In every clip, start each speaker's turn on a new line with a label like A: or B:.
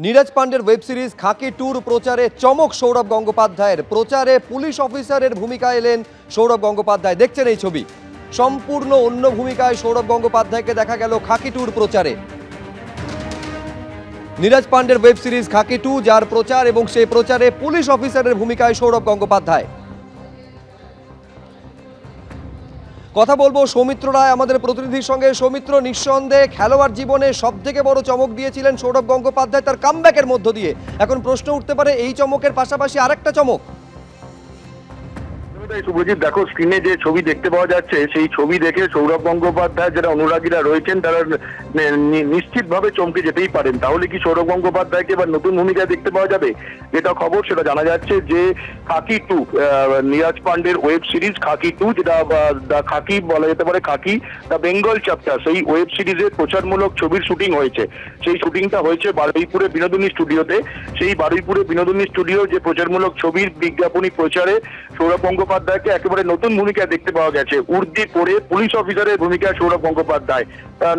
A: Neeraj পান্ডের web series খাকি টুর প্রচারে চমক সৌরভ গঙ্গোপাধ্যায়ের। প্রচারে পুলিশ অফিসারের ভূমিকায় এলেন সৌরভ গঙ্গোপাধ্যায়। দেখছেন এই ছবি, সম্পূর্ণ অন্য ভূমিকায় সৌরভ গঙ্গোপাধ্যায়কে দেখা গেল খাকি টুর প্রচারে। নীরজ পান্ডের ওয়েব সিরিজ খাকি টু, যার প্রচার এবং সেই প্রচারে পুলিশ অফিসারের ভূমিকায় সৌরভ গঙ্গোপাধ্যায়। কথা বলবো সৌমিত্র রায় আমাদের প্রতিনিধির সঙ্গে। সৌমিত্র, নিঃসন্দেহে খেলোয়াড় জীবনে সব থেকে বড় চমক দিয়েছিলেন সৌরভ গঙ্গোপাধ্যায় তার কামব্যাকের মধ্য দিয়ে। এখন প্রশ্ন উঠতে পারে, এই চমকের পাশাপাশি আরেকটা চমক।
B: শুভজিৎ, দেখো স্ক্রিনে যে ছবি দেখতে পাওয়া যাচ্ছে, সেই ছবি দেখে সৌরভ গঙ্গোপাধ্যায় যারা অনুরাগীরা রয়েছেন তারা নিশ্চিতভাবে চমকে যেতেই পারেন। তাহলে কি সৌরভ গঙ্গোপাধ্যায়কে এবার নতুন ভূমিকায় দেখতে পাওয়া যাবে? যেটা খবর সেটা জানা যাচ্ছে যে খাকি টু, নীরজ পান্ডের ওয়েব সিরিজ খাকি টু, যেটা দ্য খাকি বলা যেতে পারে, খাকি দ্য বেঙ্গল চ্যাপ্টার, সেই ওয়েব সিরিজের প্রচারমূলক ছবির শুটিং হয়েছে। সেই শুটিংটা হয়েছে বারুইপুরে বিনোদিনী স্টুডিওতে। সেই বারুইপুরে বিনোদিনী স্টুডিও যে প্রচারমূলক ছবির বিজ্ঞাপনী প্রচারে সৌরভ গঙ্গোপাধ্যায়কে একেবারে নতুন ভূমিকায় দেখতে পাওয়া গেছে। উর্দি পরে পুলিশ অফিসারের ভূমিকায় সৌরভ গঙ্গোপাধ্যায়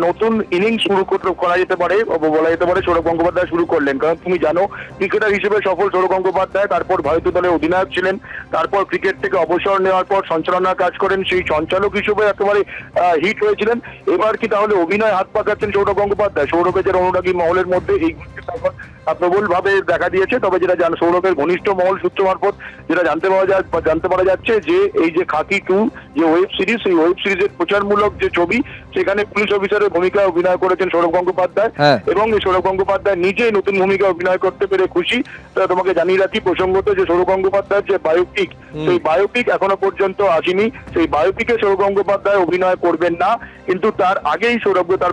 B: নতুন ইনিংস শুরু করা যেতে পারে, বলা যেতে পারে সৌরভ গঙ্গোপাধ্যায় শুরু করলেন। কারণ তুমি জানো, ক্রিকেটার হিসেবে সফল সৌরভ গঙ্গোপাধ্যায়, তারপর ভারতীয় দলের অধিনায়ক ছিলেন, তারপর ক্রিকেট থেকে অবসর নেওয়ার পর সঞ্চালনার কাজ করেন, সেই সঞ্চালক হিসেবে একেবারে হিট হয়েছিলেন। এবার কি তাহলে অভিনয় হাত পাকাচ্ছেন সৌরভ গঙ্গোপাধ্যায়? সৌরভের যে অনুরাগী মহলের মধ্যে এই প্রবল ভাবে দেখা দিয়েছে। তবে যেটা সৌরভের ঘনিষ্ঠ মহল সূত্র মারফত যেটা জানতে পারা যাচ্ছে যে এই যে খাকি টু যে ওয়েব সিরিজ, সেই ওয়েব সিরিজের প্রচারমূলক যে ছবি, সেখানে পুলিশ অফিসারের ভূমিকায় অভিনয় করেছেন সৌরভ গঙ্গোপাধ্যায়। এবং এই সৌরভ গঙ্গোপাধ্যায় নিজেই নতুন ভূমিকা অভিনয় করতে পেরে খুশি। তোমাকে জানিয়ে রাখি প্রসঙ্গত যে সৌরভ গঙ্গোপাধ্যায়ের যে বায়োপিক, সেই বায়োপিক এখনো পর্যন্ত আসেনি। সেই বায়োপিকে সৌরভ গঙ্গোপাধ্যায় অভিনয় করবেন না, কিন্তু তার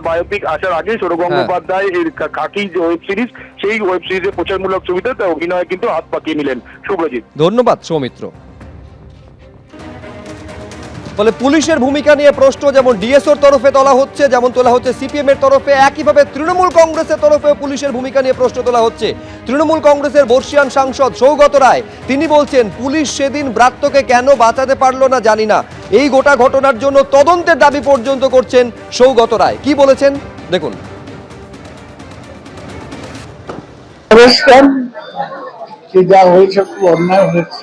B: বায়োপিক আসার আগেই সৌরভ গঙ্গোপাধ্যায় এর খাকি যে ওয়েব সিরিজ, সেই ওয়েব সিরিজের প্রচারমূলক ছবিতে তার অভিনয় কিন্তু হাত পাকিয়ে নিলেন। শুভজিৎ,
A: ধন্যবাদ সৌমিত্র। ফলে পুলিশের ভূমিকা নিয়ে প্রশ্ন যেমন ডিএসওর তরফে তোলা হচ্ছে, যেমন তোলা হচ্ছে সিপিএম এর তরফে, একইভাবে তৃণমূল কংগ্রেসের তরফে পুলিশের ভূমিকা নিয়ে প্রশ্ন তোলা হচ্ছে। তৃণমূল কংগ্রেসের বর্ষিয়ান সাংসদ সৌগত রায় তিনি বলছেন, পুলিশ সেদিন ব্রাত্যকে কেন বাঁচাতে পারলো না জানি না। এই গোটা ঘটনার জন্য তদন্তের দাবি পর্যন্ত করছেন সৌগত রায়। কি বলেছেন দেখুন।
C: যা হয়েছে খুব অন্যায় হয়েছে।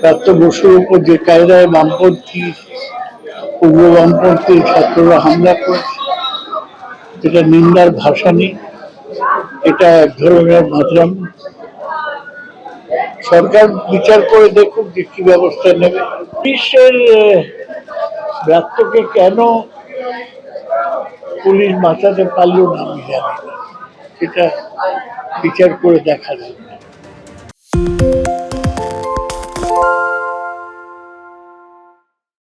C: প্রাপ্ত বসুর উপর যে কায়দায় বামপন্থী উগ্র বামপন্থী ছাত্ররা হামলা করেছে, এটা নিন্দার ভাষা নেই, এটা এক ধরনের মাতরাম। সরকার বিচার করে দেখুক যে কি ব্যবস্থা নেবে। পুলিশের ব্রাত্যকে কেন পুলিশ বাঁচাতে পারল না আমি জানি না, এটা বিচার করে দেখা যাবে।